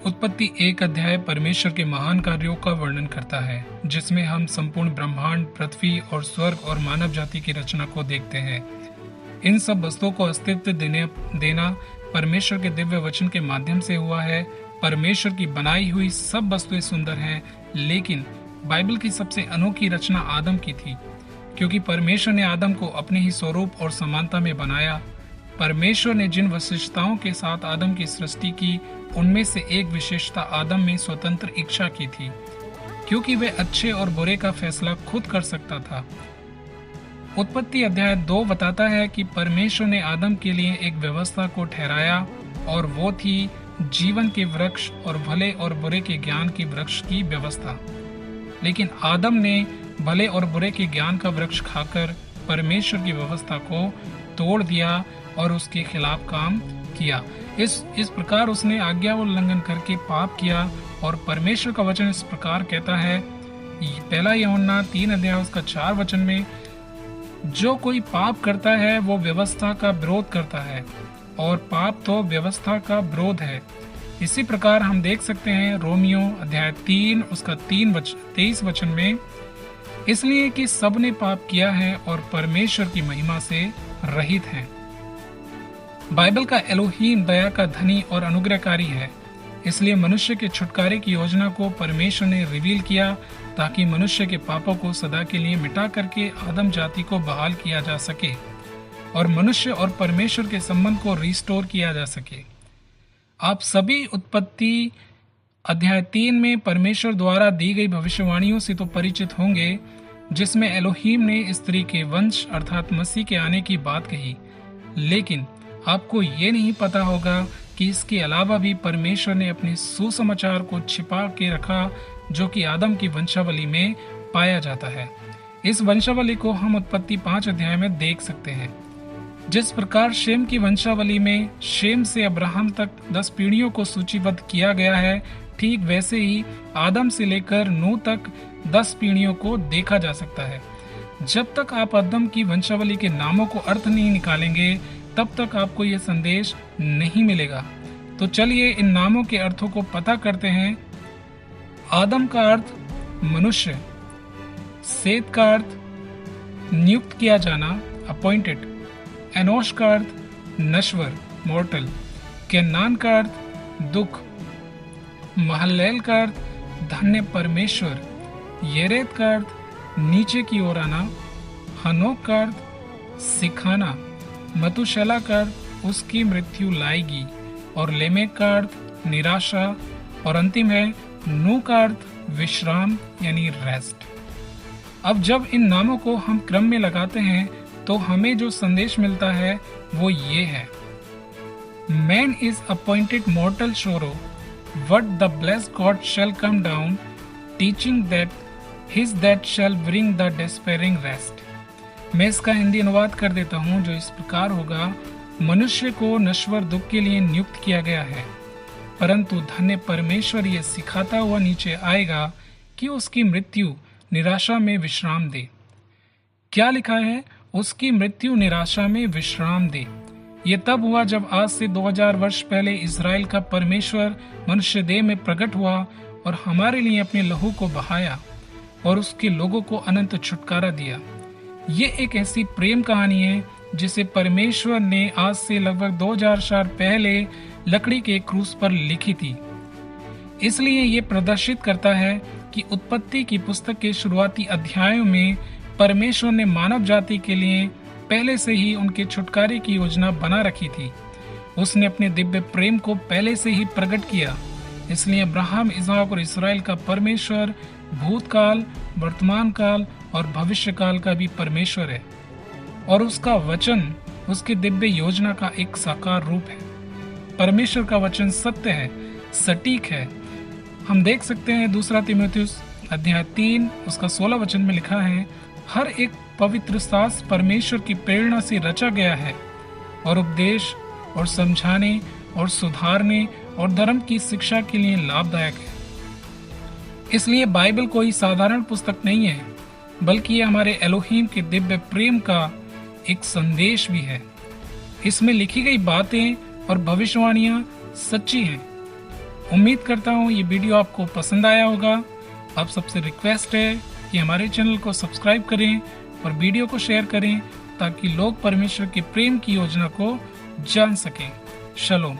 उत्पत्ति एक अध्याय परमेश्वर के महान कार्यों का वर्णन करता है, जिसमें हम संपूर्ण ब्रह्मांड, पृथ्वी और स्वर्ग और मानव जाति की रचना को देखते हैं। इन सब वस्तुओं को अस्तित्व देना परमेश्वर के दिव्य वचन के माध्यम से हुआ है। परमेश्वर की बनाई हुई सब वस्तुएं सुंदर हैं, लेकिन बाइबल की सबसे अनोखी रचना आदम की थी, क्योंकि परमेश्वर ने आदम को अपने ही स्वरूप और समानता में बनाया। परमेश्वर ने जिन विशेषताओं के साथ आदम की सृष्टि की, उनमें से एक विशेषता आदम में स्वतंत्र इच्छा की थी, क्योंकि वह अच्छे और बुरे का फैसला खुद कर सकता था। उत्पत्ति अध्याय 2 बताता है कि परमेश्वर ने आदम के लिए एक व्यवस्था को ठहराया, और वो थी जीवन के वृक्ष और भले और बुरे के ज्ञान के वृक्ष की व्यवस्था। लेकिन आदम ने भले और बुरे के ज्ञान का वृक्ष खाकर परमेश्वर की व्यवस्था को तोड़ दिया और उसके खिलाफ काम किया। इस प्रकार उसने आज्ञा उल्लंघन करके पाप किया। और परमेश्वर का वचन इस प्रकार कहता है, पहला यूहन्ना 3 अध्याय उसका 4 वचन में, जो कोई पाप करता है वो व्यवस्था का विरोध करता है, और पाप तो व्यवस्था का विरोध है। इसी प्रकार हम देख सकते हैं रोमियो अध्याय 3 उसका 23 वचन में, इसलिए कि सबने पाप किया है और परमेश्वर की महिमा से रहित हैं। बाइबल का एलोहीम दया का धनी और अनुग्रहकारी है, इसलिए मनुष्य के छुटकारे की योजना को परमेश्वर ने रिवील किया, ताकि मनुष्य के पापों को सदा के लिए मिटा करके आदम जाति को बहाल किया जा सके और मनुष्य और परमेश्वर के संबंध को रिस्टोर किया जा सके। आप सभी उत्पत्ति अध्याय 3 में परमेश्वर द्वारा दी गई भविष्यवाणियों से तो परिचित होंगे, जिसमें एलोहीम ने स्त्री के वंश अर्थात मसीह के आने की बात कही। लेकिन आपको ये नहीं पता होगा कि इसके अलावा भी परमेश्वर ने अपने सुसमाचार को छिपा के रखा, जो कि आदम की वंशावली में पाया जाता है। इस वंशावली को हम उत्पत्ति 5 अध्याय में देख सकते हैं। जिस प्रकार शेम की वंशावली में शेम से अब्राहम तक 10 पीढ़ियों को सूचीबद्ध किया गया है, ठीक वैसे ही आदम से लेकर नूह तक 10 पीढ़ियों को देखा जा सकता है। जब तक आप आदम की वंशावली के नामों को अर्थ नहीं निकालेंगे, तब तक आपको यह संदेश नहीं मिलेगा। तो चलिए इन नामों के अर्थों को पता करते हैं। आदम का अर्थ मनुष्य, सेत का अर्थ नियुक्त किया जाना, अपॉइंटेड, एनोश का अर्थ नश्वर, मॉर्टल, केनान का अर्थ दुख, महललेल का अर्थ धन्य परमेश्वर, येरेद का अर्थ नीचे की ओर आना, हनोक का अर्थ सिखाना, मतुशला का अर्थ उसकी मृत्यु लाएगी, और लेमेक का अर्थ निराशा, और अंतिम है नूह का अर्थ विश्राम यानी रेस्ट। अब जब इन नामों को हम क्रम में लगाते हैं तो हमें जो संदेश मिलता है वो ये है, मैन इज अपॉइंटेड मॉर्टल सोरो, what the blessed God shall come down, teaching that his that shall bring the despairing rest। मैं इसका हिंदी अनुवाद कर देता हूँ, जो इस प्रकार होगा, मनुष्य को नश्वर दुख के लिए नियुक्त किया गया है, परंतु धन्य परमेश्वर ये सिखाता हुआ नीचे आएगा कि उसकी मृत्यु निराशा में विश्राम दे। क्या लिखा है? उसकी मृत्यु निराशा में विश्राम दे। ये तब हुआ जब आज से 2000 वर्ष पहले इज़राइल का परमेश्वर मनुष्य देह में प्रकट हुआ और हमारे लिए अपने लहू को बहाया और उसके लोगों को अनंत छुटकारा दिया। ये एक ऐसी प्रेम कहानी है जिसे परमेश्वर ने आज से लगभग 2000 साल पहले लकड़ी के क्रूस पर लिखी थी। इसलिए ये प्रदर्शित करता है कि उत्पत्ति की पुस्तक के शुरुआती अध्यायों में परमेश्वर ने मानव जाति के लिए पहले से ही उनके छुटकारे की योजना बना रखी थी। उसने अपने दिव्य प्रेम को पहले से ही प्रकट किया। इसलिए अब्राहम, इसहाक और इस्राएल का परमेश्वर भूतकाल, वर्तमान काल और भविष्य काल का भी परमेश्वर है, और उसका वचन उसके दिव्य योजना का एक साकार रूप है। परमेश्वर का वचन सत्य है, सटीक है। हम देख सकते हैं 2 तीमुथियुस अध्याय 3 उसका 16 वचन में लिखा है, हर एक पवित्र शास्त्र परमेश्वर की प्रेरणा से रचा गया है और उपदेश और समझाने और सुधारने और धर्म की शिक्षा के लिए लाभदायक है। इसलिए बाइबल कोई साधारण पुस्तक नहीं है, बल्कि ये हमारे एलोहीम के दिव्य प्रेम का एक संदेश भी है। इसमें लिखी गई बातें और भविष्यवाणियां सच्ची हैं। उम्मीद करता हूँ ये वीडियो आपको पसंद आया होगा। अब सबसे रिक्वेस्ट है कि हमारे चैनल को सब्सक्राइब करें और वीडियो को शेयर करें ताकि लोग परमेश्वर के प्रेम की योजना को जान सकें। शलोम।